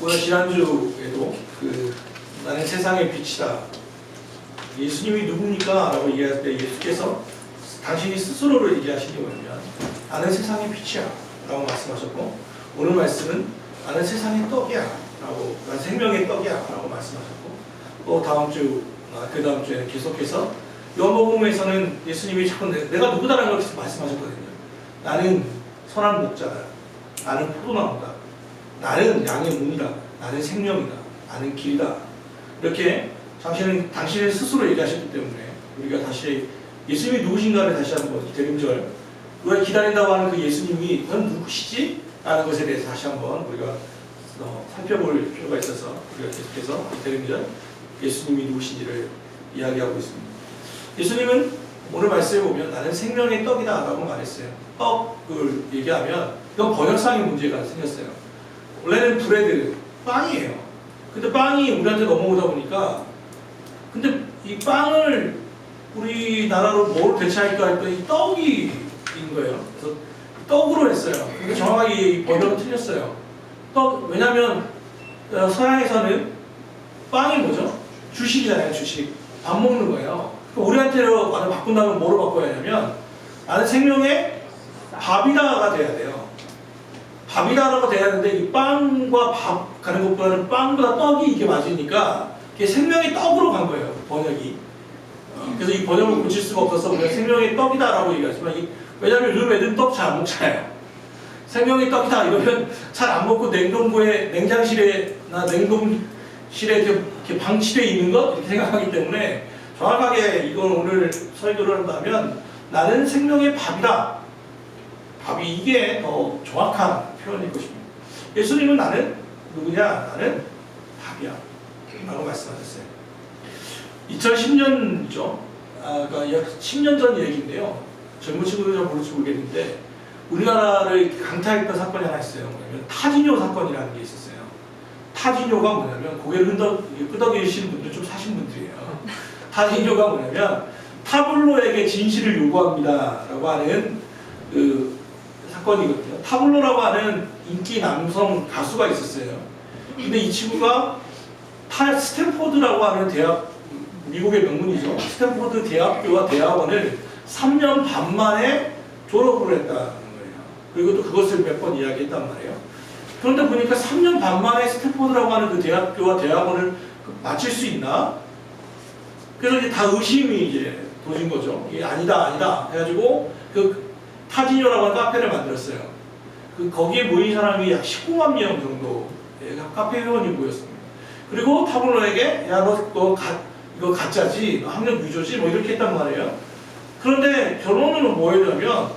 오늘 지난주에도 나는 세상의 빛이다. 예수님이 누굽니까? 라고 얘기할 때 예수께서 당신이 스스로를 얘기하시니 뭐냐면 나는 세상의 빛이야 라고 말씀하셨고, 오늘 말씀은 나는 세상의 떡이야 라고, 난 생명의 떡이야 라고 말씀하셨고, 또 다음 주, 그 다음 주에 계속해서 요한복음에서는 예수님이 자꾸 내가 누구다라는 걸 말씀하셨거든요. 나는 선한 목자다. 나는 포도나무다. 나는 양의 문이다. 나는 생명이다. 나는 길이다. 이렇게 당신을 스스로 얘기하셨기 때문에 우리가 다시 예수님이 누구신가를 다시 한번 대림절, 우리가 기다린다고 하는 그 예수님이 넌 누구시지? 라는 것에 대해서 다시 한번 우리가 살펴볼 필요가 있어서 우리가 계속해서 대림절 예수님이 누구신지를 이야기하고 있습니다. 예수님은 오늘 말씀에 보면 나는 생명의 떡이다 라고 말했어요. 떡을 얘기하면 이건 번역상의 문제가 생겼어요. 원래는 브레드, 빵이에요. 근데 빵이 우리한테 넘어오다 보니까, 근데 이 빵을 우리나라로 뭘 대체할까 했더니 떡이 인 거예요. 그래서 떡으로 했어요. 근데 정확하게 이 번역은 틀렸어요. 왜냐면 서양에서는 빵이 뭐죠? 주식이잖아요. 주식. 밥 먹는 거예요. 우리한테로 바꾼다면 뭐로 바꿔야 하냐면 나는 생명의 밥이다가 돼야 돼요. 밥이다라고 돼야 하는데 이 빵과 밥 가는 것보다는 빵보다 떡이 이게 맞으니까 이게 생명의 떡으로 간 거예요. 번역이. 그래서 이 번역을 고칠 수가 없어서 우리가 생명의 떡이다라고 얘기하지만, 왜냐하면 요즘 애들은 떡 잘 안 먹잖아요. 생명의 떡이다 이러면 잘 안 먹고 냉장실에나 냉동실에 이렇게 방치되어 있는 것 이렇게 생각하기 때문에, 정확하게 이건 오늘 설교를 한다면 나는 생명의 밥이다. 밥이 이게 더 정확한 표현일 것입니다. 예수님은 나는 누구냐? 나는 밥이야 라고 말씀하셨어요. 2010년이죠. 그러니까 약 10년 전 얘기인데요. 젊은 친구들이 잘 모를지 모르겠는데 우리나라를 강타했던 사건이 하나 있어요. 뭐냐면 타지뇨 사건이라는 게 있었어요. 타지뇨가 뭐냐면 고개를 끄덕이시는 분들 좀 사신 분들이에요. 타지뇨가 뭐냐면 타블로에게 진실을 요구합니다 라고 하는 그 사건이거든요. 타블로라고 하는 인기 남성 가수가 있었어요. 근데 이 친구가 스탠포드라고 하는 대학, 미국의 명문이죠. 스탠포드 대학교와 대학원을 3년 반 만에 졸업을 했다는 거예요. 그리고 또 그것을 몇 번 이야기했단 말이에요. 그런데 보니까 3년 반 만에 스탠포드라고 하는 그 대학교와 대학원을 마칠 수 있나? 그래서 이제 다 의심이 이제 도진 거죠. 이게 아니다 해가지고 그 타지뇨라고 하는 카페를 만들었어요. 거기에 모인 사람이 약 19만 명 정도 카페 회원이 모였습니다. 그리고 타블로에게 야 너 이거 가짜지, 너 학력 유조지, 뭐 이렇게 했단 말이에요. 그런데 결론은 뭐였냐면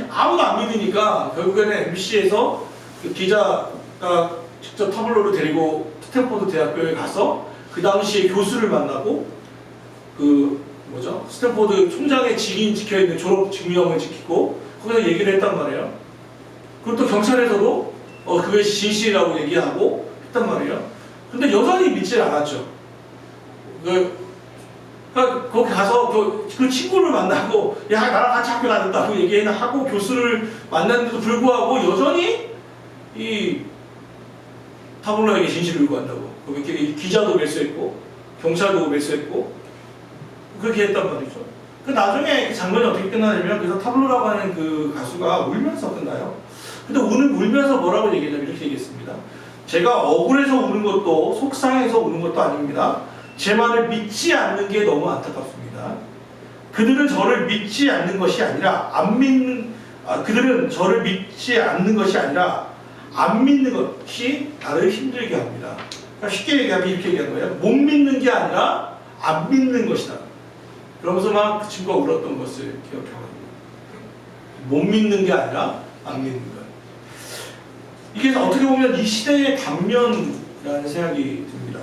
아무도 안 믿으니까 결국에는 MBC에서 그 기자가 직접 타블로를 데리고 스탠포드 대학교에 가서 그 당시에 교수를 만나고 스탠포드 총장의 직인 찍혀있는 졸업 증명을 지키고 거기서 얘기를 했단 말이에요. 그리고 또 경찰에서도 그것이 진실이라고 얘기하고 했단 말이에요. 근데 여전히 믿질 않았죠. 거기 가서 그 친구를 만나고 야 나랑 같이 학교 다녔다고 얘기하고 교수를 만났는데도 불구하고 여전히 이 타블로에게 진실을 요구한다고. 거기 기자도 매수했고 경찰도 매수했고 그렇게 했단 말이죠. 나중에 장면이 어떻게 끝나냐면, 그래서 타블로라고 하는 그 가수가 울면서 끝나요. 근데 울면서 뭐라고 얘기하냐면 이렇게 얘기했습니다. 제가 억울해서 우는 것도 속상해서 우는 것도 아닙니다. 제 말을 믿지 않는 게 너무 안타깝습니다. 그들은 저를 믿지 않는 것이 아니라 그들은 저를 믿지 않는 것이 아니라 안 믿는 것이 나를 힘들게 합니다. 그러니까 쉽게 얘기하면 이렇게 얘기한 거예요. 못 믿는 게 아니라 안 믿는 것이다. 그러면서 막 그 친구가 울었던 것을 기억해봅니다. 못 믿는 게 아니라 안 믿는 것. 이게 어떻게 보면 이 시대의 단면이라는 생각이 듭니다.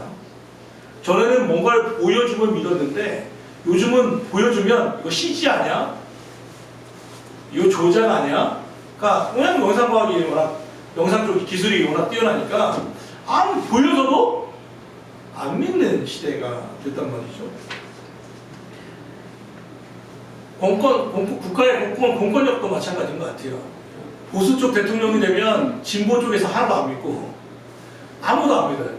전에는 뭔가를 보여주면 믿었는데 요즘은 보여주면 이거 CG 아니야? 이거 조작 아니야? 그러니까 왜냐면 영상과학이 영상 쪽 기술이 워낙 뛰어나니까 보여줘도 안 믿는 시대가 됐단 말이죠. 국가의 공권력도 마찬가지인 것 같아요. 보수 쪽 대통령이 되면 진보 쪽에서 하나도 안 믿고 아무도 안 믿어요.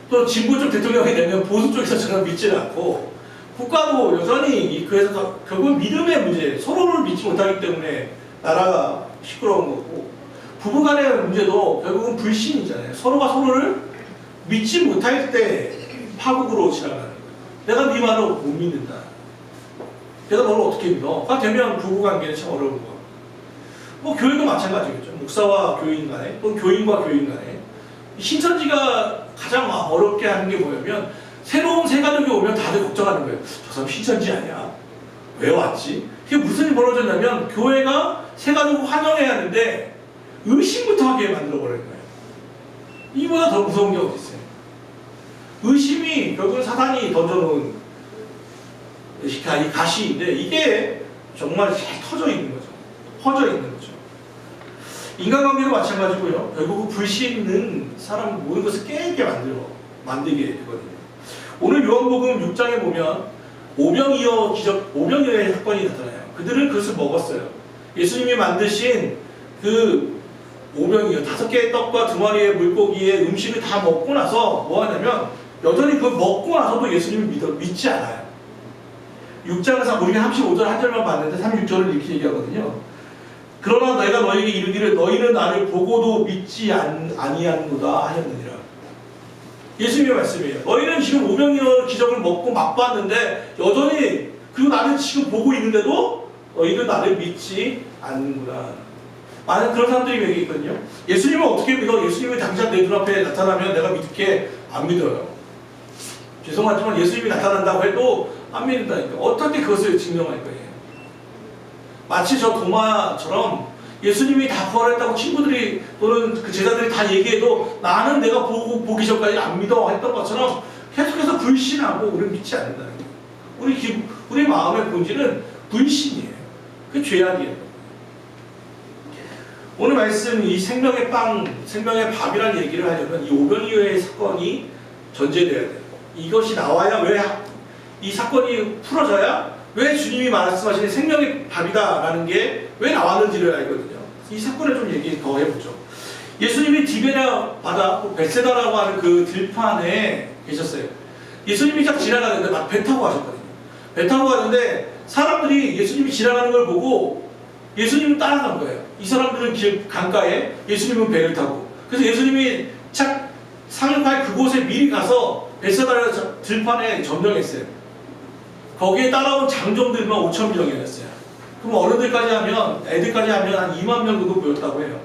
또 진보 쪽 대통령이 되면 보수 쪽에서 전혀 믿지를 않고 국가도 여전히 그래서 결국은 믿음의 문제, 서로를 믿지 못하기 때문에 나라가 시끄러운 거고 부부간의 문제도 결국은 불신이잖아요. 서로가 서로를 믿지 못할 때 파국으로 지나가는 거예요. 내가 네 말을 못 믿는다. 내가 너를 어떻게 믿어? 가 되면 부부관계는 참 어려운 거. 뭐 교회도 마찬가지겠죠. 목사와 교인 간에 또는 교인과 교인 간에 신천지가 가장 어렵게 하는 게 뭐냐면 새로운 새가족이 오면 다들 걱정하는 거예요. 저 사람 신천지 아니야? 왜 왔지? 그게 무슨 일이 벌어졌냐면 교회가 새가족을 환영해야 하는데 의심부터 하게 만들어버리는 거예요. 이보다 더 무서운 게 어디 있어요? 의심이 결국은 사단이 던져놓은 이 가시인데 이게 정말 잘 터져 있는 거죠. 퍼져 있는 거죠. 인간관계도 마찬가지고요. 결국 불신은 사람 모든 것을 깨게 만들게 되거든요. 오늘 요한복음 6장에 보면 오병이어의 사건이 나타나요. 그들은 그것을 먹었어요. 예수님이 만드신 그 오병이어 5개의 떡과 2마리의 물고기의 음식을 다 먹고 나서 뭐 하냐면 여전히 그 먹고 나서도 예수님을 믿지 않아요. 6장에서 우리가 35절 한 절만 봤는데 36절을 이렇게 얘기하거든요. 그러나 내가 너에게 이르기를 너희는 나를 보고도 믿지 아니하는도다 하셨느니라. 예수님의 말씀이에요. 너희는 지금 오병이어 기적을 먹고 맛봤는데 여전히 그리고 나는 지금 보고 있는데도 너희는 나를 믿지 않는구나. 많은 그런 사람들이 여기 있거든요. 예수님을 어떻게 믿어? 예수님이 당장 내 눈앞에 나타나면 내가 믿게 안 믿어요. 죄송하지만 예수님이 나타난다고 해도 안 믿는다니까. 어떻게 그것을 증명할 거예요? 마치 저 도마처럼 예수님이 다 부활했다고 친구들이 또는 그 제자들이 다 얘기해도 나는 내가 보기 전까지 안 믿어 했던 것처럼 계속해서 불신하고 우리는 믿지 않는다는 거예요. 우리 마음의 본질은 불신이에요. 그게 죄악이에요. 오늘 말씀 이 생명의 빵, 생명의 밥이라는 얘기를 하려면 이 오병이어의 사건이 전제돼야 돼요. 이것이 나와야 왜 이 사건이 풀어져야 왜 주님이 말씀하시는 생명의 밥이다라는 게 왜 나왔는지를 알거든요. 이 사건을 좀 얘기 더 해보죠. 예수님이 디베랴 바다, 벳세다라고 하는 그 들판에 계셨어요. 예수님이 딱 지나가는데 막 배 타고 가셨거든요. 배 타고 가는데 사람들이 예수님이 지나가는 걸 보고 예수님을 따라간 거예요. 이 사람들은 강가에, 예수님은 배를 타고. 그래서 예수님이 착 상륙할 그곳에 미리 가서 벳세다 들판에 점령했어요. 거기에 따라온 장정들만 5,000명이었어요. 그럼 어른들까지 하면, 애들까지 하면 한 2만 명 정도 모였다고 해요.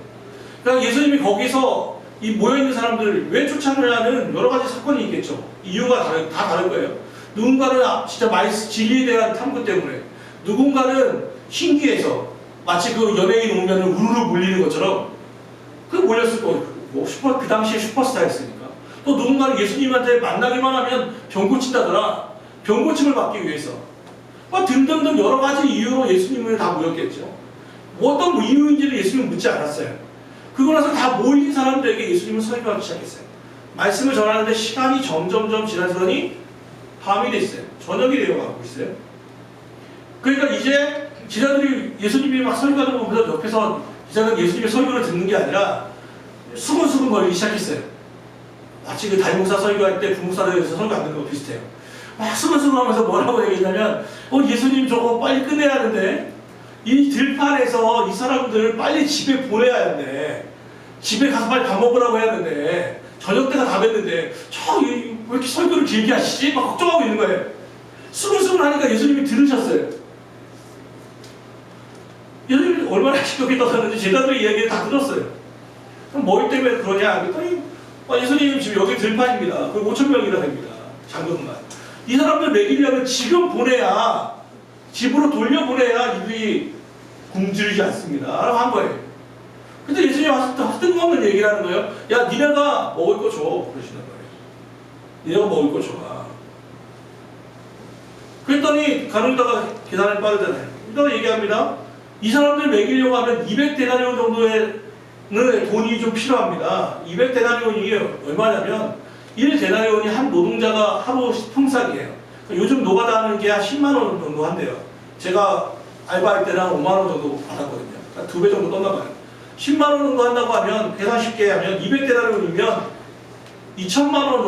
그러니까 예수님이 거기서 이 모여있는 사람들을 왜 쫓아내냐는 여러 가지 사건이 있겠죠. 이유가 다 다른 거예요. 누군가는 진짜 진리에 대한 탐구 때문에, 누군가는 신기해서 마치 그 연예인 오면 우르르 몰리는 것처럼 그 몰렸을 거예요. 그 당시에 슈퍼스타였으니까. 또 누군가는 예수님한테 만나기만 하면 병 고친다더라. 병 고침을 받기 위해서. 등등등 여러 가지 이유로 예수님을 다 모였겠죠. 어떤 이유인지를 예수님은 묻지 않았어요. 그러고 나서 다 모인 사람들에게 예수님은 설교하기 시작했어요. 말씀을 전하는데 시간이 점점점 지나서니 밤이 됐어요. 저녁이 되어가고 있어요. 그러니까 이제 기자들이 예수님이 막 설교하는 거 보면서 옆에서 기자는 예수님의 설교를 듣는 게 아니라 수근수근 거리기 시작했어요. 마치 그 담임목사 설교할 때 부목사들에서 설교 안 듣는 거 비슷해요. 막 수근수근 하면서 뭐라고 얘기했냐면 예수님 저거 빨리 끝내야 하는데 이 들판에서 이 사람들 빨리 집에 보내야 하는데 집에 가서 빨리 밥 먹으라고 해야 하는데 저녁 때가 다 됐는데 왜 이렇게 설교를 길게 하시지? 막 걱정하고 있는 거예요. 수근수근 하니까 예수님이 들으셨어요. 예수님이 얼마나 기적이 떠났는지 제자들의 이야기를 다 들었어요. 그럼 뭐 때문에 그러냐? 그랬더니 예수님 지금 여기 들판입니다. 거의 5,000명이나 됩니다. 장군만. 이 사람들 먹이려면 지금 보내야, 집으로 돌려보내야 이들이 굶주리지 않습니다. 라고 한 거예요. 근데 예수님이 와서 뜬금없는 얘기를 하는 거예요. 야, 니네가 먹을 거 줘. 그러시는 거예요. 니네가 먹을 거 줘. 그랬더니 가누다가 계산을 빠르잖아요. 이따가 얘기합니다. 이 사람들 먹이려고 하면 200데나리온 정도의 돈이 좀 필요합니다. 200데나리온이 얼마냐면 1데나리온이 한 노동자가 하루 품삯이에요. 요즘 노가다 하는 게 한 10만 원 정도 한대요. 제가 알바할 때는 한 5만 원 정도 받았거든요. 그러니까 2배 정도 떴나 봐요. 10만 원 정도 한다고 하면 계산 쉽게 하면 200데나리온이면 2천만 원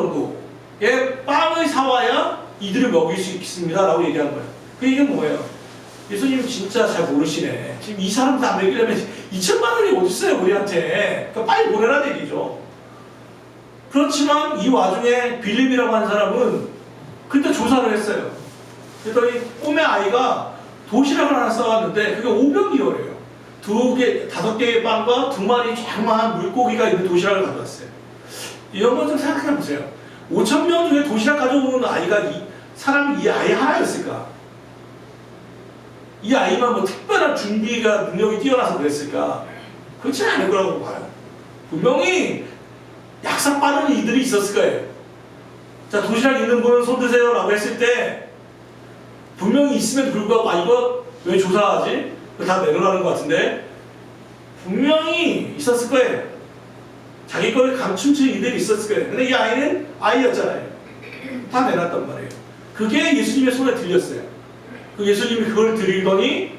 정도의 빵을 사와야 이들을 먹일 수 있습니다 라고 얘기한 거예요. 그 얘기는 뭐예요? 예수님 진짜 잘 모르시네. 지금 이 사람들 다 먹이려면 2천만 원이 어디 있어요 우리한테. 그러니까 빨리 보내라는 얘기죠. 그렇지만 이 와중에 빌립이라고 하는 사람은 그때 조사를 했어요. 그랬더니 꿈의 아이가 도시락을 하나 싸왔는데 그게 500리얼이에요. 5개의 빵과 2마리 조그마한 물고기가 있는 도시락을 가져왔어요. 이런 것 좀 생각해 보세요. 5,000명 중에 도시락 가져오는 아이가 사람이 이 아이 하나였을까? 이 아이만 뭐 특별한 준비가 능력이 뛰어나서 그랬을까? 그렇지는 않을 거라고 봐요. 분명히 약삭 빠른 이들이 있었을 거예요. 자, 도시락 있는 분은 손 드세요 라고 했을 때 분명히 있음에도 불구하고 이거 왜 조사하지? 다 내려가는 것 같은데 분명히 있었을 거예요. 자기 거를 감춘 이들이 있었을 거예요. 근데 이 아이는 아이였잖아요. 다 내놨단 말이에요. 그게 예수님의 손에 들렸어요. 그 예수님이 그걸 드리더니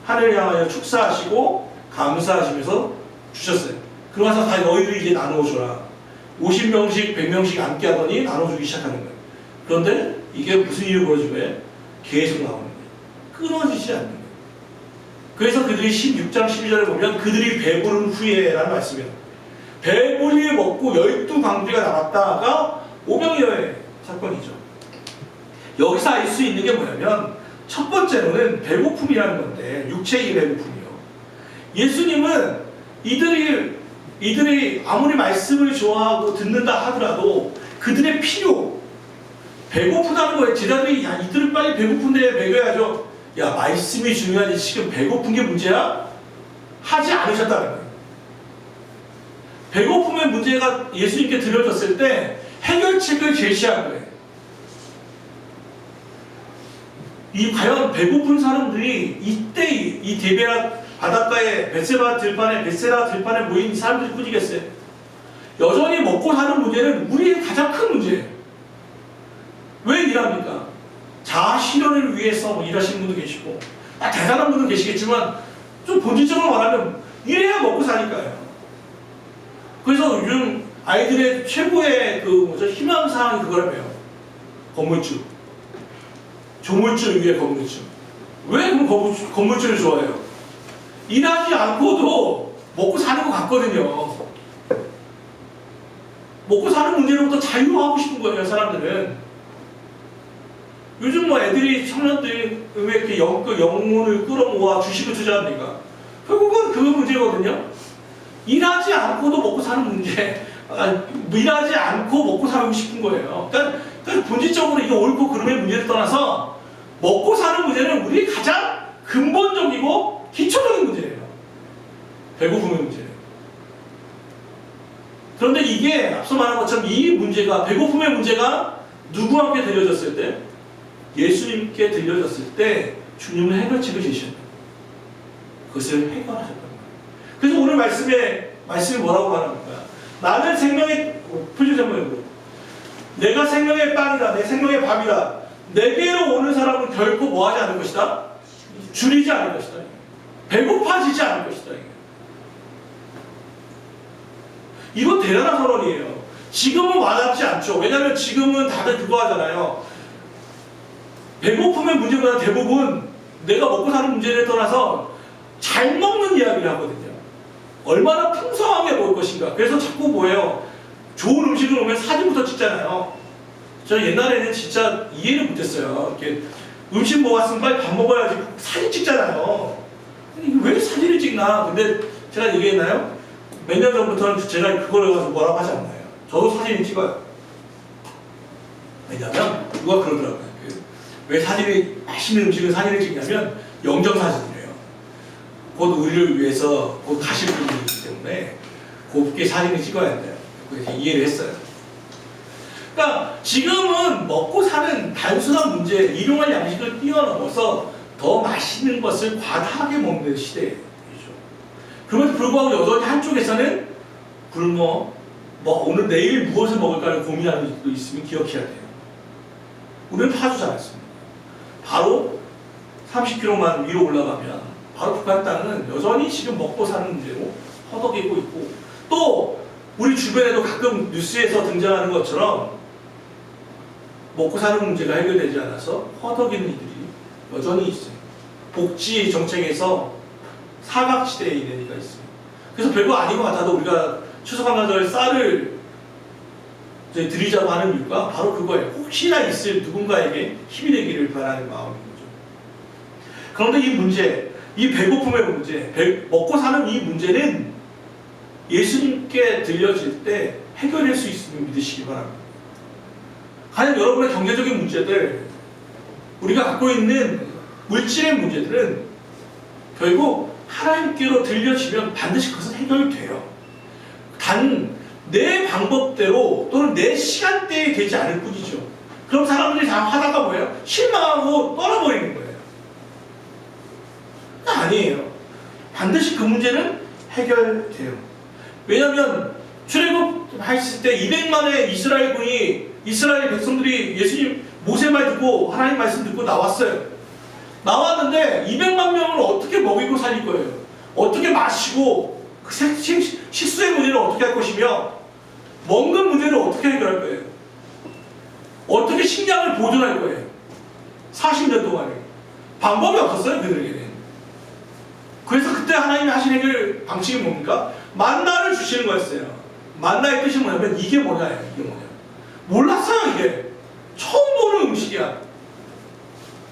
하늘을 향하여 축사하시고 감사하시면서 주셨어요. 그러면서 다 너희들이 이제 나누어 줘라. 50명씩 100명씩 앉게 하더니 나눠주기 시작하는 거예요. 그런데 이게 무슨 일을 보여준 거예요? 계속 나오는 거예요. 끊어지지 않는 거예요. 그래서 그들이 16장 12절에 보면 그들이 배부른 후에라는 말씀이에요. 배불리 먹고 12광주리가 남았다가 오병이어의 사건이죠. 여기서 알 수 있는 게 뭐냐면 첫 번째로는 배고픔이라는 건데 육체의 배고픔이요. 예수님은 이들이 아무리 말씀을 좋아하고 듣는다 하더라도 그들의 필요, 배고프다는 거예요. 제자들이 야 이들을 빨리 배고픈데 먹여야죠. 야 말씀이 중요하지 지금 배고픈 게 문제야? 하지 않으셨다는 거예요. 배고픔의 문제가 예수님께 들려졌을 때 해결책을 제시한 거예요. 과연 배고픈 사람들이 이때 이 디베라 바닷가에 베세라 들판에 모인 사람들이 뿐이겠어요? 여전히 먹고 사는 문제는 우리의 가장 큰 문제예요. 왜 일합니까? 자아 실현을 위해서 일하시는 분도 계시고 대단한 분도 계시겠지만 좀 본질적으로 말하면 이래야 먹고 사니까요. 그래서 요즘 아이들의 최고의 희망사항이 그거라며요. 건물주. 조물주 위에 건물주. 왜 그럼 건물주를 좋아해요? 일하지 않고도 먹고 사는 것 같거든요. 먹고 사는 문제로부터 자유하고 싶은 거예요, 사람들은. 요즘 애들이, 청년들이 왜 이렇게 영혼을 끌어모아 주식을 투자합니까? 결국은 그 문제거든요. 일하지 않고도 먹고 사는 문제, 일하지 않고 먹고 살고 싶은 거예요. 그러니까 본질적으로 이게 옳고 그름의 문제를 떠나서 먹고 사는 문제는 우리 가장 근본적이고 기초적인 문제예요. 배고픔의 문제예요. 그런데 이게 앞서 말한 것처럼 이 문제가, 배고픔의 문제가 누구한테 들려졌을 때? 예수님께 들려졌을 때 주님은 해결책을 제시한다. 그것을 해결하셨단 말이에요. 그래서 오늘 말씀이 뭐라고 말합니까? 나는 생명의, 표준생명이고, 내가 생명의 빵이다, 내 생명의 밥이다. 내게로 오는 사람은 결코 뭐하지 않을 것이다? 줄이지 않을 것이다. 배고파지지 않을 것이다. 이건 대단한 선언이에요. 지금은 와닿지 않죠. 왜냐하면 지금은 다들 그거 하잖아요. 배고픔의 문제보다 대부분 내가 먹고 사는 문제를 떠나서 잘 먹는 이야기를 하거든요. 얼마나 풍성하게 먹을 것인가. 그래서 자꾸 뭐예요? 좋은 음식을 오면 사진부터 찍잖아요. 저 옛날에는 진짜 이해를 못했어요. 이렇게 음식 먹었으면 빨리 밥 먹어야지 사진 찍잖아요. 왜 사진을 찍나? 근데 제가 얘기했나요? 몇 년 전부터는 제가 그걸 가서 뭐라고 하지 않나요? 저도 사진을 찍어요. 왜냐면 누가 그러더라고요. 왜 맛있는 음식을 사진을 찍냐면 영정사진이래요. 곧 우리를 위해서 곧 가실 분이기 때문에 곱게 사진을 찍어야 돼요. 그래서 이해를 했어요. 그러니까 지금은 먹고 사는 단순한 문제, 일용할 양식을 뛰어넘어서 더 맛있는 것을 과다하게 먹는 시대이죠. 그럼에도 불구하고 여전히 한쪽에서는 굶어 오늘 내일 무엇을 먹을까를 고민하는 분도 있으면 기억해야 돼요. 우리는 파주 잘 알습니다. 바로 30km만 위로 올라가면 바로 북한 땅은 여전히 지금 먹고 사는 문제로 허덕이고 있고, 또 우리 주변에도 가끔 뉴스에서 등장하는 것처럼 먹고 사는 문제가 해결되지 않아서 허덕이는 이들이 여전히 있어요. 복지 정책에서 사각지대에 있는 이가 있어요. 그래서 별거 아닌 것 같아도 우리가 추석한가절 쌀을 이제 드리자고 하는 이유가 바로 그거예요. 혹시나 있을 누군가에게 힘이 되기를 바라는 마음인 거죠. 그런데 이 문제, 이 배고픔의 문제, 먹고 사는 이 문제는 예수님께 들려질 때 해결할 수 있음을 믿으시기 바랍니다. 과연 여러분의 경제적인 문제들, 우리가 갖고 있는 물질의 문제들은 결국 하나님께로 들려지면 반드시 그것은 해결돼요. 단 내 방법대로 또는 내 시간대에 되지 않을 뿐이죠. 그럼 사람들이 다 하다가 뭐예요? 실망하고 떠나버리는 거예요. 아니에요. 반드시 그 문제는 해결돼요. 왜냐하면 출애굽했을 때 200만의 이스라엘 백성들이 예수님 모세 말 듣고 하나님 말씀 듣고 나왔어요. 나왔는데 200만 명을 어떻게 먹이고 살릴 거예요? 어떻게 마시고 그 식수의 문제를 어떻게 할 것이며 먹는 문제를 어떻게 해결할 거예요? 어떻게 식량을 보존할 거예요? 40년 동안에 방법이 없었어요, 그들에게는. 그래서 그때 하나님이 하신 해결 방식이 뭡니까? 만나를 주시는 거였어요. 만나의 뜻이 뭐냐면 이게 뭐냐, 이게 뭐냐. 몰랐어요, 이게. 처음 보는 음식이야.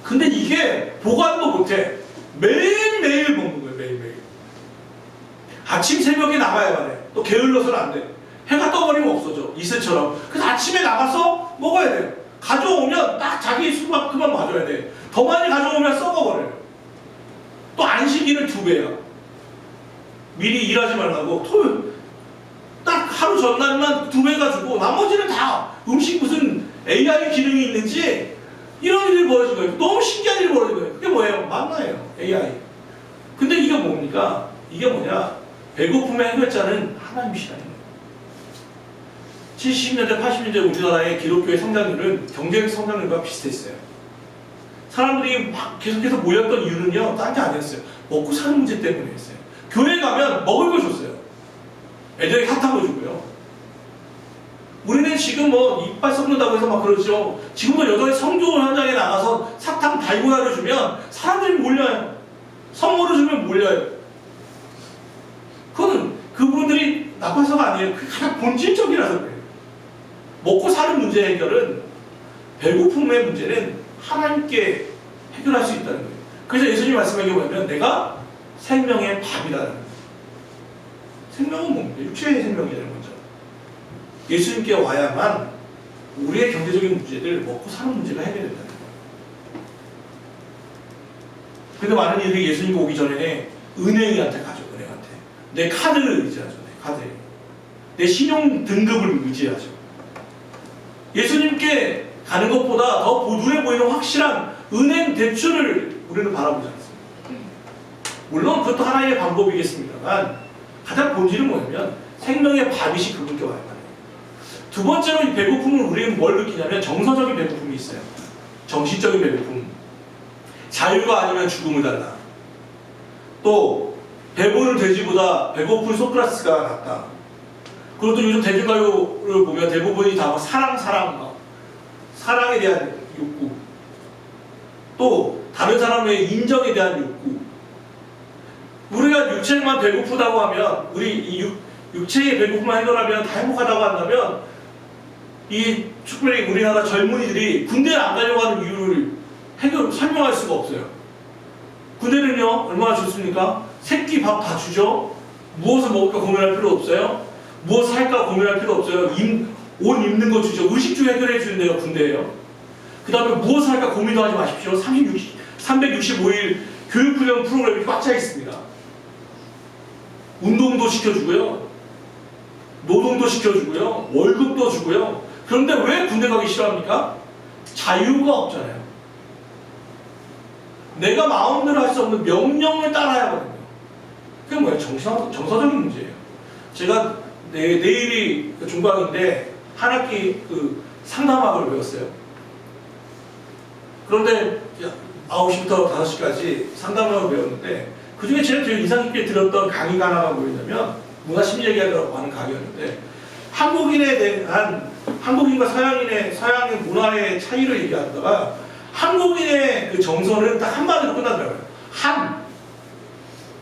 근데 이게 보관도 못해. 매일매일 먹는 거예요, 매일매일. 아침 새벽에 나가야 돼. 또 게을러서는 안 돼. 해가 떠버리면 없어져. 이슬처럼. 그래서 아침에 나가서 먹어야 돼요. 가져오면 딱 자기 수만큼만 봐줘야 돼. 더 많이 가져오면 썩어버려요. 또 안식일은 2배야. 미리 일하지 말라고. 딱 하루 전날만 2배가 주고 나머지는 다 음식 무슨 AI 기능이 있는지 이런 일이 벌어진 거예요. 너무 신기한 일이 벌어진 거예요. 그게 뭐예요? 만나예요. AI. 근데 이게 뭡니까? 이게 뭐냐? 배고픔의 해결자는 하나님이시라는 거예요. 70년대, 80년대 우리나라의 기독교의 성장률은 경제적 성장률과 비슷했어요. 사람들이 막 계속해서 모였던 이유는요, 딴 게 아니었어요. 먹고 사는 문제 때문이었어요. 교회 가면 먹을 걸 줬어요. 애들에게 사탕을 주고요. 우리는 지금 뭐 이빨 썩는다고 해서 막 그러죠. 지금도 여전히 성교 현장에 나가서 사탕 달고나를 주면 사람들이 몰려요. 선물을 주면 몰려요. 그거는 그분들이 나빠서가 아니에요. 그게 가장 본질적이라서 그래요. 먹고 사는 문제 해결은, 배고픔의 문제는 하나님께 해결할 수 있다는 거예요. 그래서 예수님이 말씀한 게 뭐냐면 내가 생명의 밥이라는 거예요. 생명은 뭡니까? 육체의 생명이라는 거죠. 예수님께 와야만 우리의 경제적인 문제들, 먹고 사는 문제가 해결된다는 거예요. 근데 많은 이들이 예수님 오기 전에 은행한테 가죠. 은행한테. 내 카드를 의지하죠. 내 카드. 내 신용 등급을 의지하죠. 예수님께 가는 것보다 더 눈에 보이는 확실한 은행 대출을 우리는 바라보지 않습니다. 물론 그것도 하나의 방법이겠습니다만 가장 본질은 뭐냐면 생명의 밥이시 그분께 와야 해요. 두 번째로 이 배고픔을 우리는 뭘 느끼냐면 정서적인 배고픔이 있어요. 정신적인 배고픔. 자유가 아니면 죽음을 달라. 또 배부른 돼지보다 배고픈 소크라테스가 낫다. 그리고 또 요즘 대중가요를 보면 대부분이 다 사랑에 대한 욕구, 또 다른 사람의 인정에 대한 욕구. 우리가 육체만 배고프다고 하면, 우리 이 육체의 배고픔만 해결하면 다 행복하다고 한다면, 특별히 우리나라 젊은이들이 군대를 안 가려고 하는 이유를 설명할 수가 없어요. 군대는요, 얼마나 좋습니까? 새끼 밥 다 주죠? 무엇을 먹을까 고민할 필요 없어요? 무엇을 살까 고민할 필요 없어요? 옷 입는 거 주죠? 의식주 해결해 주는 데가 군대예요. 그 다음에 무엇을 할까 고민도 하지 마십시오. 365일 교육훈련 프로그램이 꽉 차 있습니다. 운동도 시켜주고요. 노동도 시켜주고요. 월급도 주고요. 그런데 왜 군대 가기 싫어합니까? 자유가 없잖아요. 내가 마음대로 할 수 없는 명령을 따라야 하거든요. 그게 뭐예요? 정서적인 문제예요. 제가 내일이 중방인데 한 학기 상담학을 배웠어요. 그런데 9시부터 5시까지 상담학을 배웠는데 그 중에 제일 인상 깊게 들었던 강의가 하나가 뭐였냐면 문화심리얘기하라고 하는 강의였는데 한국인에 대한 한국인과 서양의 문화의 차이를 얘기하다가 한국인의 그 정서는 딱 한마디로 끝나더라고요. 한.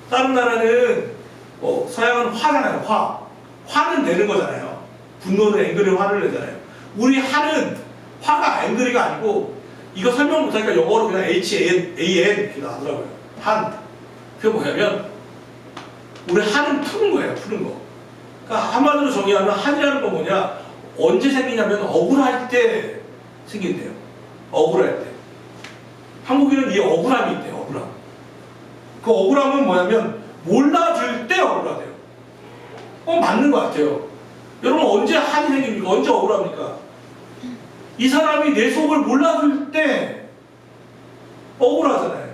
다른 나라는 서양은 화잖아요. 화는 내는 거잖아요. 분노는 앵글은 화를 내잖아요. 우리 한은 화가 앵글이가 아니고 이거 설명 못하니까 영어로 그냥 HAN 이렇게 나오더라고요. 한. 그게 뭐냐면 우리 한은 푸는 거예요. 푸는 거. 그러니까 한마디로 정의하면 한이라는 건 뭐냐? 언제 생기냐면 억울할 때 생긴대요. 억울할 때. 한국인은 이 억울함이 있대요. 억울함. 그 억울함은 뭐냐면 몰라줄 때 억울하대요. 맞는 것 같아요. 여러분 언제 한이 생깁니까? 언제 억울합니까? 이 사람이 내 속을 몰라줄 때 억울하잖아요.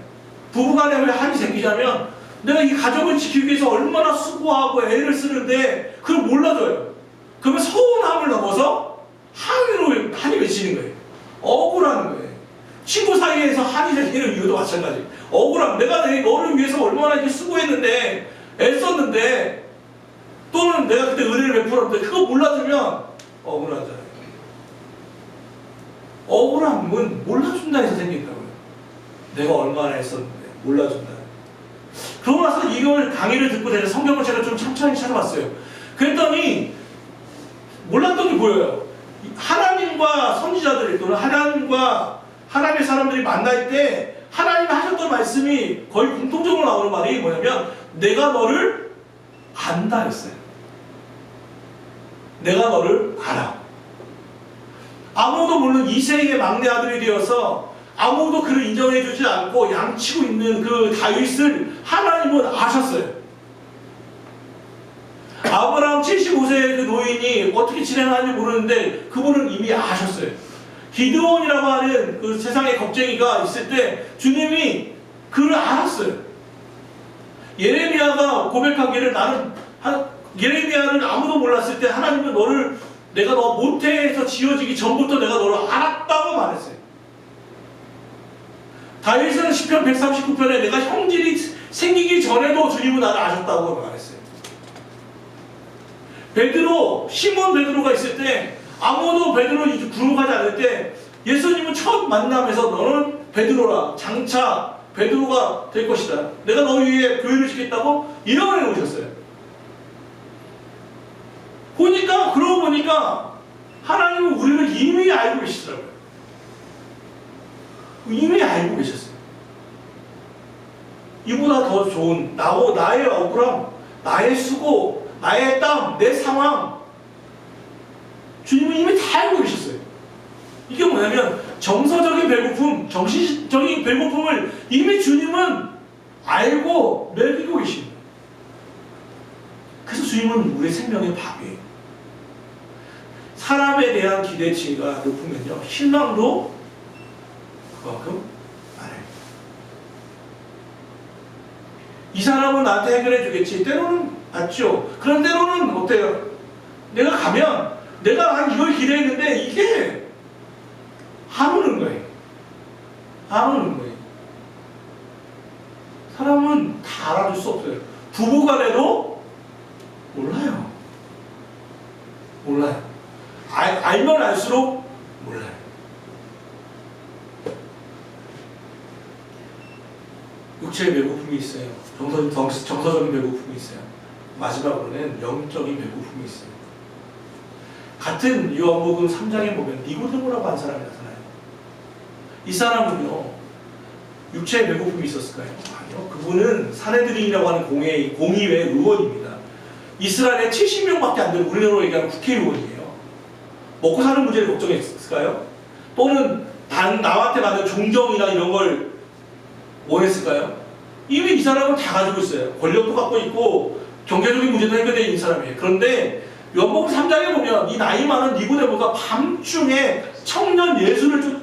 부부간에 왜 한이 생기냐면 내가 이 가족을 지키기 위해서 얼마나 수고하고 애를 쓰는데 그걸 몰라줘요. 그러면 서운함을 넘어서 한이 맺히는 거예요. 억울한 거예요. 친구 사이에서 한이 생기는 이유도 마찬가지. 억울함. 내가 너를 위해서 얼마나 이렇게 수고했는데 애썼는데 또는 내가 그때 은혜를 베풀었는데 그거 몰라주면 억울하잖아요. 억울함은 몰라준다 해서 생긴다고요. 내가 얼마나 애썼는데 몰라준다. 그러고 나서 이걸 강의를 듣고 내가 성경을 제가 좀 천천히 찾아봤어요. 그랬더니 몰랐던 게 보여요. 하나님과 선지자들 또는 하나님의 사람들이 만날 때 하나님이 하셨던 말씀이 거의 공통적으로 나오는 말이 뭐냐면 내가 너를 안다 했어요. 내가 너를 알아. 아무도 모르는 이세의 막내 아들이 되어서 아무도 그를 인정해주지 않고 양치고 있는 그 다윗을 하나님은 아셨어요. 아브라함 75세의 그 노인이 어떻게 진행하는지 모르는데 그분은 이미 아셨어요. 기드온이라고 하는 그 세상의 겁쟁이가 있을 때 주님이 그를 알았어요. 예레미야가 고백하기를 예레미야는 아무도 몰랐을 때 하나님은 내가 너 모태에서 지어지기 전부터 내가 너를 알았다고 말했어요. 다윗은 시편 139편에 내가 형질이 생기기 전에도 주님은 나를 아셨다고 말했어요. 시몬 베드로가 있을 때 아무도 베드로 구속하지 않을 때 예수님은 첫 만남에서 너는 베드로라 장차 베드로가 될 것이다. 내가 너 위에 교회를 짓겠다고 예언해 놓으셨어요. 그러고 보니까 하나님은 우리를 이미 알고 계시더라고요. 이미 알고 계셨어요. 이보다 더 좋은 나의 억울함, 나의 수고, 나의 땀, 내 상황 주님은 이미 다 알고 계셨어요. 이게 뭐냐면 정서적인 배고픔, 정신적인 배고픔을 이미 주님은 알고 먹이고 계십니다. 그래서 주님은 우리의 생명의 밥이에요. 사람에 대한 기대치가 높으면요 신랑도 그만큼 안 해요. 이 사람은 나한테 해결해 주겠지. 때로는 맞죠. 그런 때로는 어때요? 내가 가면 내가 이걸 기대했는데 이게 안 오는 거예요. 안 오는 거예요. 사람은 다 알아줄 수 없어요. 부부간에도 몰라요. 알면 알수록 몰라요. 육체의 배고픔이 있어요. 정서적인 배고픔이 있어요. 마지막으로는 영적인 배고픔이 있어요. 같은 요한복음 3장에 보면 니고데모라고 하는 사람이 나타나요. 이 사람은요 육체의 배고픔이 있었을까요? 아니요. 그분은 사내들인이라고 하는 공의회 의원입니다. 이스라엘에 70명밖에 안 되는 우리나라로 얘기하는 국회의원이에요. 먹고 사는 문제를 걱정했을까요? 또는 남한테 받은 종정이나 이런 걸 원했을까요? 이미 이 사람은 다 가지고 있어요. 권력도 갖고 있고 경제적인 문제도 해결되어 있는 사람이에요. 그런데 요한복음 3장에 보면 이 나이 많은 니고데모가 밤중에 청년 예수를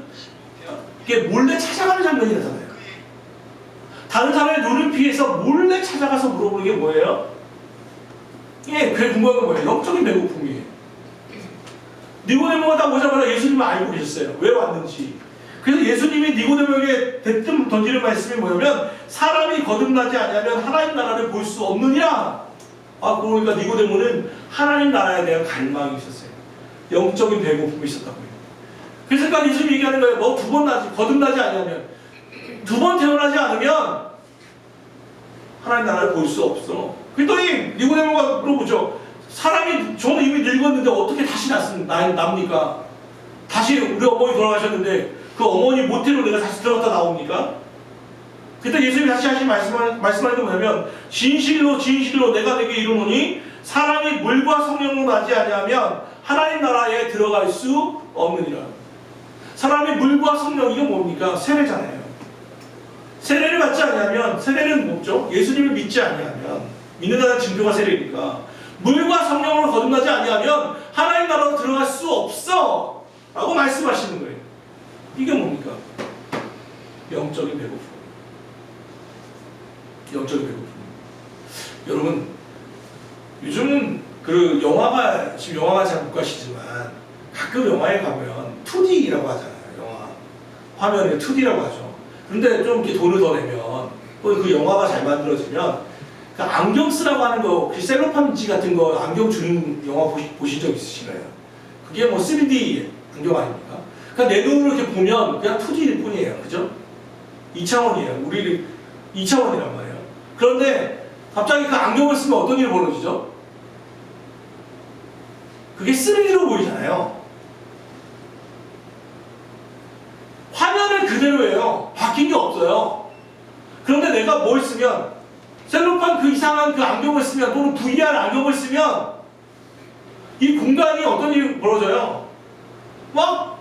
이렇게 몰래 찾아가는 장면이 나타나요. 다른 사람의 눈을 피해서 몰래 찾아가서 물어보는 게 뭐예요? 그게 궁금한 건 뭐예요? 영적인 배고픔이에요. 니고데모가 딱 오자마자 예수님을 알고 계셨어요. 왜 왔는지. 그래서 예수님이 니고데모에게 대뜸 던지는 말씀이 뭐냐면 사람이 거듭나지 않으면 하나님 나라를 볼 수 없느니라. 그러니까 니고데모는 하나님 나라에 대한 갈망이 있었어요. 영적인 배고픔이 있었다고요. 그래서 그러니까 예수님이 얘기하는 거예요. 너 두 번 거듭나지 않으면, 두 번 태어나지 않으면 하나님 나라를 볼 수 없어. 그랬더니 니고데모가 물어보죠. 사람이, 저는 이미 늙었는데 어떻게 다시 납니까? 다시 우리 어머니 돌아가셨는데 그 어머니 모태로 내가 다시 들어갔다 나옵니까? 그때 예수님이 다시 하신 말씀하는 게 뭐냐면, 진실로 진실로 내가 내게 이르노니 사람이 물과 성령으로 나지 아니하면 하나님 나라에 들어갈 수 없느니라. 사람이 물과 성령, 이게 뭡니까? 세례잖아요. 세례를 받지 아니하면, 세례는 뭐죠? 예수님을 믿지 아니하면, 믿는다는 증거가 세례니까, 물과 성령으로 거듭나지 아니하면 하나님 나라로 들어갈 수 없어 라고 말씀하시는 거예요. 이게 뭡니까? 영적인 배고픔. 영적인 배고픔. 여러분, 요즘은 그 영화가, 지금 영화가 잘 못 가시지만 가끔 영화에 가면 2D라고 하잖아요. 영화 화면에 2D라고 하죠. 근데 좀 이렇게 돈을 더 내면 또 그 영화가 잘 만들어지면 그 안경 쓰라고 하는 거, 그 셀로판지 같은 거 안경 주는 영화 보신 적 있으신가요? 그게 뭐 3D 안경 아닙니까? 그러니까 내 눈으로 이렇게 보면 그냥 2D일 뿐이에요. 그죠? 2차원이에요. 우리 2차원이란 말이에요. 그런데 갑자기 그 안경을 쓰면 어떤 일이 벌어지죠? 그게 3D로 보이잖아요. 화면은 그대로예요. 바뀐 게 없어요. 그런데 내가 뭘 쓰면, 셀로판 그 이상한 그 안경을 쓰면, 또는 VR 안경을 쓰면 이 공간이 어떤 일이 벌어져요? 막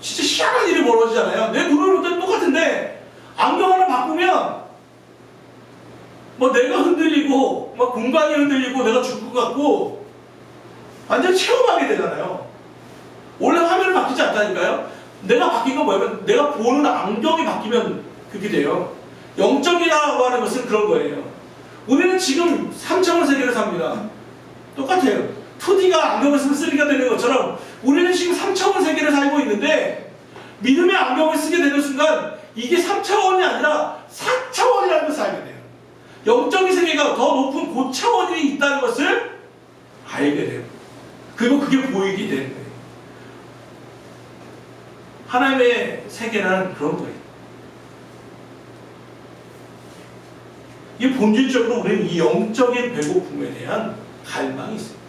진짜 희한한 일이 벌어지잖아요. 내 눈으로 볼 때는 똑같은데 안경 하나 바꾸면 뭐 내가 흔들리고 막 공간이 흔들리고 내가 죽을 것 같고 완전 체험하게 되잖아요. 원래 화면이 바뀌지 않다니까요. 내가 바뀐 건 뭐냐면 내가 보는 안경이 바뀌면 그렇게 돼요. 영적이라고 하는 것은 그런 거예요. 우리는 지금 3차원 세계를 삽니다. 똑같아요. 2D가 안경을 쓰면 3D가 되는 것처럼 우리는 지금 3차원 세계를 살고 있는데, 믿음의 안경을 쓰게 되는 순간 이게 3차원이 아니라 4차원이라는 것을 알게 돼요. 영적인 세계가 더 높은 고차원이 있다는 것을 알게 돼요. 그리고 그게 보이게 되는 거예요. 하나님의 세계는 그런 거예요. 이 본질적으로 우리는 이 영적인 배고픔에 대한 갈망이 있어요.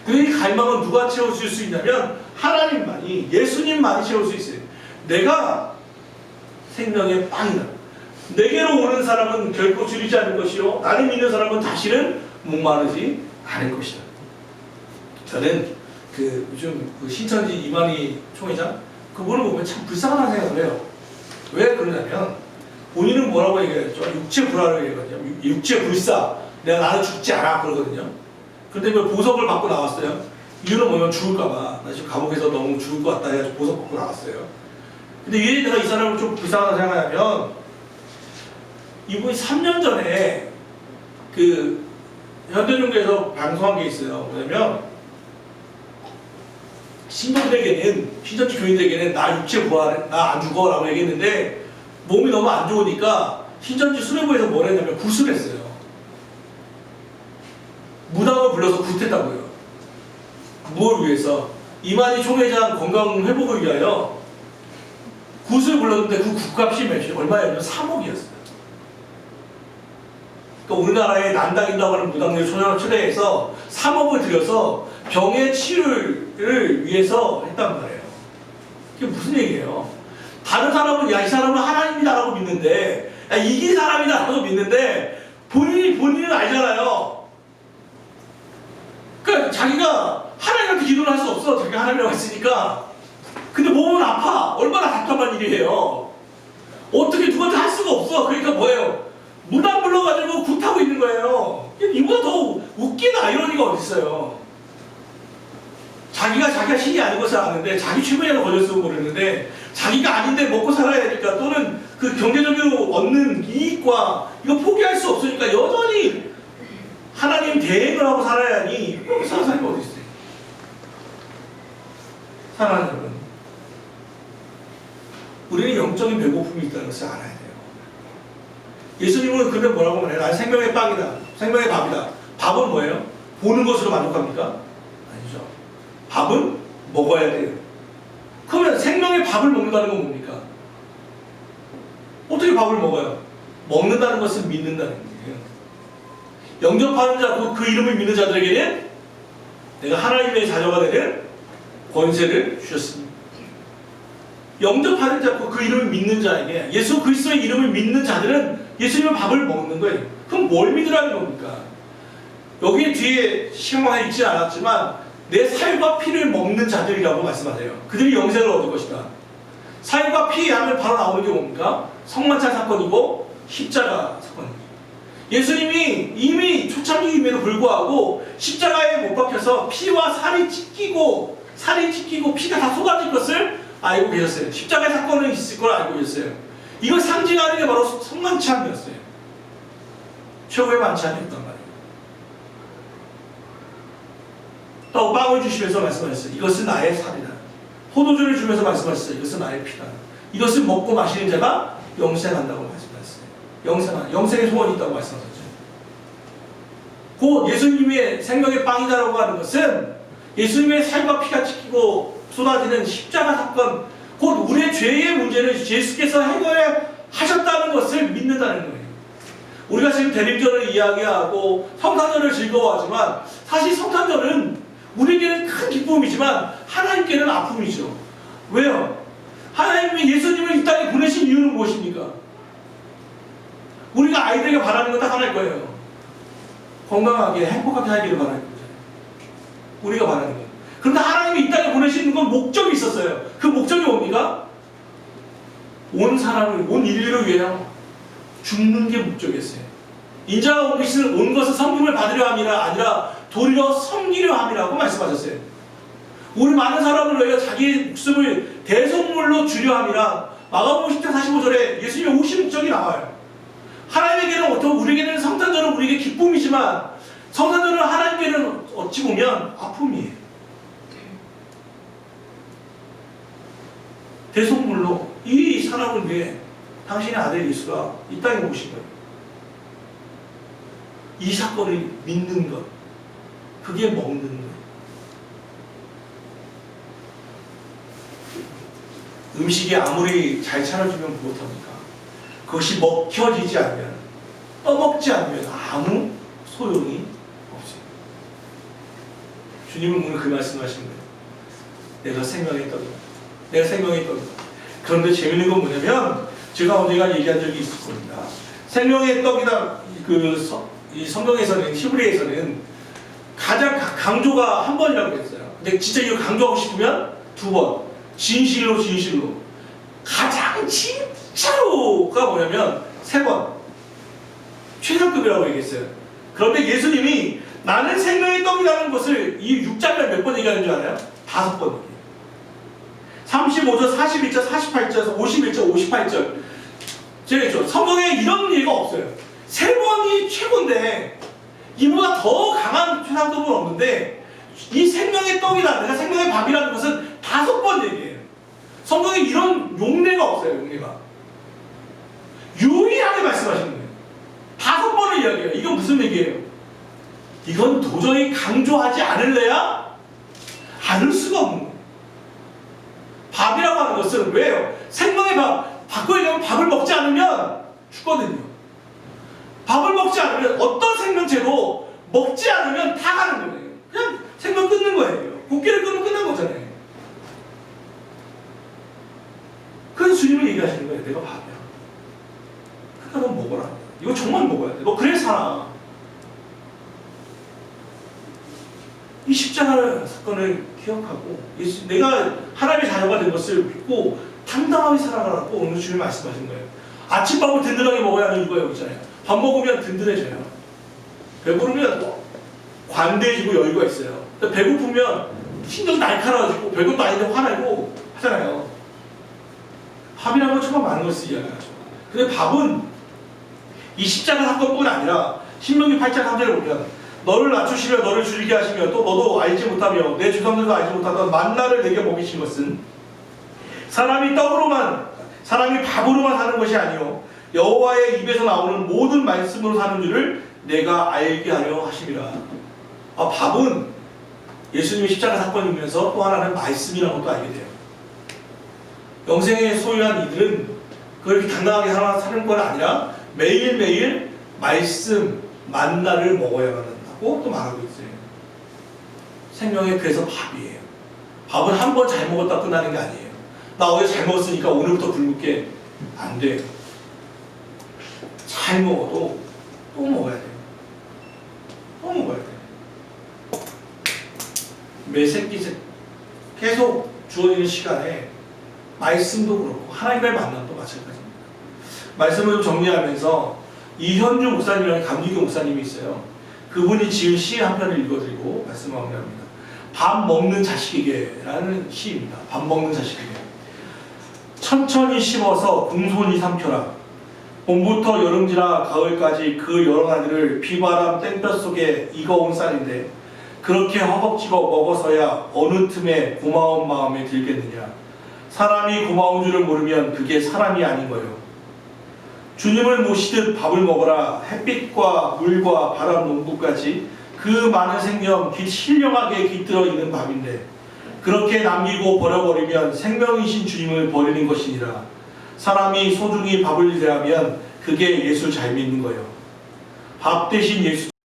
그런데 이 갈망은 누가 채워줄 수 있냐면 하나님만이, 예수님만이 채울 수 있어요. 내가 생명의 빵이다. 내게로 오는 사람은 결코 줄이지 않을 것이요 나를 믿는 사람은 다시는 목마르지 않을 것이다. 저는 요즘 신천지 이만희 총회장, 그분을 보면 참 불쌍하다는 생각을 해요. 왜 그러냐면 본인은 뭐라고 얘기했죠? 육체 불화를 얘기하거든요. 육체 불사. 나는 죽지 않아 그러거든요. 그런데 왜 보석을 받고 나왔어요? 이유는 뭐냐면 죽을까봐. 나 지금 감옥에서 너무 죽을 것 같다 해가지고 보석 받고 나왔어요. 근데 왜 내가 이 사람을 좀 불쌍하다 생각하냐면, 이분이 3년 전에 현대중계에서 방송한 게 있어요. 뭐냐면 신도들에게는, 신천지 교인들에게는 나 육체 부활, 나 안 죽어 라고 얘기했는데 몸이 너무 안 좋으니까 신천지 수뇌부에서 뭘 했냐면 굿을 했어요. 무당을 불러서 굿했다고요. 뭘 위해서? 이만희 총회장 건강 회복을 위하여 굿을 불렀는데 그 굿값이 얼마였냐면 3억이었어요. 그러니까 우리나라에 난당인다고 하는 무당들 초대해서 3억을 들여서 병의 치유를 위해서 했단 말이에요. 이게 무슨 얘기예요? 다른 사람은 야, 이 사람은 하나님이다라고 믿는데, 야, 이긴 사람이다라고 믿는데 본인은 알잖아요. 그러니까 자기가 하나님한테 기도를 할 수 없어. 자기가 하나님이라고 했으니까. 근데 몸은 아파. 얼마나 답답한 일이에요. 어떻게 누구한테 할 수가 없어. 그러니까 뭐예요? 무당 불러가지고 굿하고 있는 거예요. 이보다 더 웃긴 아이러니가 어딨어요. 자기가 신이 아닌 것을 아는데, 자기 최면이라도 걸렸으면 모르는데, 자기가 아닌데 먹고 살아야 되니까, 또는 그 경제적으로 얻는 이익과 이거 포기할 수 없으니까 여전히 하나님 대행을 하고 살아야 하니, 이상한 사람이 어디 있어요? 사랑하는 여러분, 우리는 영적인 배고픔이 있다는 것을 알아야 돼요. 예수님은 그런데 뭐라고 말해요? 난 생명의 빵이다, 생명의 밥이다. 밥은 뭐예요? 보는 것으로 만족합니까? 아니죠. 밥은 먹어야 돼요. 그러면 생명의 밥을 먹는다는 건 뭡니까? 어떻게 밥을 먹어요? 먹는다는 것은 믿는다는 거예요. 영접하는 자, 그 이름을 믿는 자들에게는 내가 하나님의 자녀가 되는 권세를 주셨습니다. 영접하는 자, 그 이름을 믿는 자에게, 예수 그리스도의 이름을 믿는 자들은 예수님의 밥을 먹는 거예요. 그럼 뭘 믿으라는 겁니까? 여기 뒤에 시험에 있지 않았지만 내 살과 피를 먹는 자들이라고 말씀하세요. 그들이 영생을 얻을 것이다. 살과 피 하면 바로 나오는 게 뭡니까? 성만찬 사건이고 십자가 사건입니다. 예수님이 이미 초창기임에도 불구하고 십자가에 못 박혀서 피와 살이 찢기고 피가 다 쏟아질 것을 알고 계셨어요. 십자가 사건은 있을 걸 알고 계셨어요. 이걸 상징하는 게 바로 성만찬이었어요. 최후의 만찬이었단 말이에요. 또 빵을 주시면서 말씀하셨어요. 이것은 나의 살이다. 포도주를 주면서 말씀하셨어요. 이것은 나의 피다. 이것을 먹고 마시는 자가 영생한다고 말씀하셨어요. 영생의 소원이 있다고 말씀하셨죠. 곧 예수님의 생명의 빵이다라고 하는 것은 예수님의 살과 피가 찢기고 쏟아지는 십자가 사건, 곧 우리의 죄의 문제를 예수께서 해결하셨다는 것을 믿는다는 거예요. 우리가 지금 대림절을 이야기하고 성탄절을 즐거워하지만 사실 성탄절은 우리에게는 큰 기쁨이지만 하나님께는 아픔이죠. 왜요? 하나님이 예수님을 이 땅에 보내신 이유는 무엇입니까? 우리가 아이들에게 바라는 건 딱 하나일 거예요. 건강하게 행복하게 살기를 바라는 거죠. 우리가 바라는 거예요. 그런데 하나님이 이 땅에 보내시는 건 목적이 있었어요. 그 목적이 뭡니까? 온 인류를 위하여 죽는 게 목적이었어요. 인자가 온 것은 성품을 받으려 함이라 아니라 도리어 섬기려 함이라고 말씀하셨어요. 우리 많은 사람을 위하여 자기의 목숨을 대속물로 주려 함이라 마가복음 10장 45절에 예수님의 오신 목적이 나와요. 하나님에게는 우리에게는 성탄절은 우리에게 기쁨이지만 성탄절은 하나님께는 어찌 보면 아픔이에요. 대속물로 이 사람을 위해 당신의 아들 예수가 이 땅에 오신 거예요. 이 사건을 믿는 것, 그게 먹는 거예요. 음식이 아무리 잘 차려주면 무엇합니까? 그것이 먹혀지지 않으면, 떠먹지 않으면 아무 소용이 없어요. 주님은 오늘 그 말씀을 하신 거예요. 내가 생명의 떡이다. 내가 생명의 떡이다. 그런데 재밌는 건 뭐냐면 제가 어디가 얘기한 적이 있을 겁니다. 생명의 떡이다. 이 성경에서는, 히브리에서는 가장 강조가 한 번이라고 했어요. 근데 진짜 이거 강조하고 싶으면 두 번. 진실로. 가장 진짜로가 뭐냐면 세 번. 최상급이라고 얘기했어요. 그런데 예수님이 나는 생명의 떡이라는 것을 이 6장을 몇 번 얘기하는 줄 알아요? 5번 얘기해요. 35절, 41절, 48절, 51절, 58절. 제가 했죠. 성경에 이런 얘기가 없어요. 3번이 최고인데 이보다 더 강한 최상급은 없는데 이 생명의 떡이다, 내가 생명의 밥이라는 것은 5번 얘기해요. 성경에 이런 용례가 없어요. 용례가 유일하게 말씀하시는 거예요. 5번을 이야기해요. 이건 무슨 얘기예요? 이건 도저히 강조하지 않을래야 않을 수가 없는 거예요. 밥이라고 하는 것은 왜요? 생명의 밥, 바꿔 얘기하면 밥을 먹지 않으면 죽거든요. 밥을 먹지 않으면 어떤 생명체도 먹지 않으면 다 가는 거예요. 그냥 생명 끊는 거예요. 곡기를 끊으면 끝난 거잖아요. 그래서 주님은 얘기하시는 거예요. 내가 밥이야. 그러니까 너 먹어라. 이거 정말 먹어야 돼. 너 그래 살아. 이 십자가 사건을 기억하고 내가 하나님의 자녀가 된 것을 믿고 당당하게 살아가라고 오늘 주님 말씀하신 거예요. 아침밥을 든든하게 먹어야 하는 이유가 여기 있잖아요. 밥 먹으면 든든해져요. 배부르면 관대해지고 여유가 있어요. 배고프면 신경이 날카로워지고 별것도 아닌데 화나고 하잖아요. 밥이라는 건 정말 많은 것을 이야기하죠. 근데 밥은 이 십자가 사건뿐 아니라 신명기 8장 3절에 보면 너를 낮추시며 너를 줄이게 하시며 또 너도 알지 못하며 내 조상들도 알지 못하던 만나를 내게 먹이신 것은 사람이 밥으로만 사는 것이 아니요 여호와의 입에서 나오는 모든 말씀으로 사는 줄을 내가 알게 하려 하심이라. 밥은 예수님의 십자가 사건이면서 또 하나는 말씀이라는 것도 알게 돼요. 영생에 소유한 이들은 그렇게 당당하게 사는 건 아니라 매일매일 말씀 만나를 먹어야만 한다고 또 말하고 있어요. 생명의 그래서 밥이에요. 밥은 한 번 잘 먹었다 끝나는 게 아니에요. 나 어제 잘 먹었으니까 오늘부터 굶을게. 안 돼요. 잘 먹어도 또 먹어야 돼요. 또 먹어야 돼요. 매 새끼 계속 주어지는 시간에 말씀도 그렇고 하나님과의 만남도 마찬가지입니다. 말씀을 좀 정리하면서 이현주 목사님이라는 감리교 목사님이 있어요. 그분이 지은 시 한 편을 읽어드리고 말씀 마무리합니다. 밥 먹는 자식에게라는 시입니다. 밥 먹는 자식에게. 천천히 씹어서 궁손히 삼켜라. 봄부터 여름지나 가을까지 그 여러 가지를 비바람 땡볕 속에 익어온 쌀인데 그렇게 허겁지겁 먹어서야 어느 틈에 고마운 마음에 들겠느냐. 사람이 고마운 줄을 모르면 그게 사람이 아닌 거예요. 주님을 모시듯 밥을 먹어라. 햇빛과 물과 바람 농부까지 그 많은 생명 신령하게 깃들어 있는 밥인데 그렇게 남기고 버려버리면 생명이신 주님을 버리는 것이니라. 사람이 소중히 밥을 대하면 그게 예수 잘 믿는 거예요. 밥 대신 예수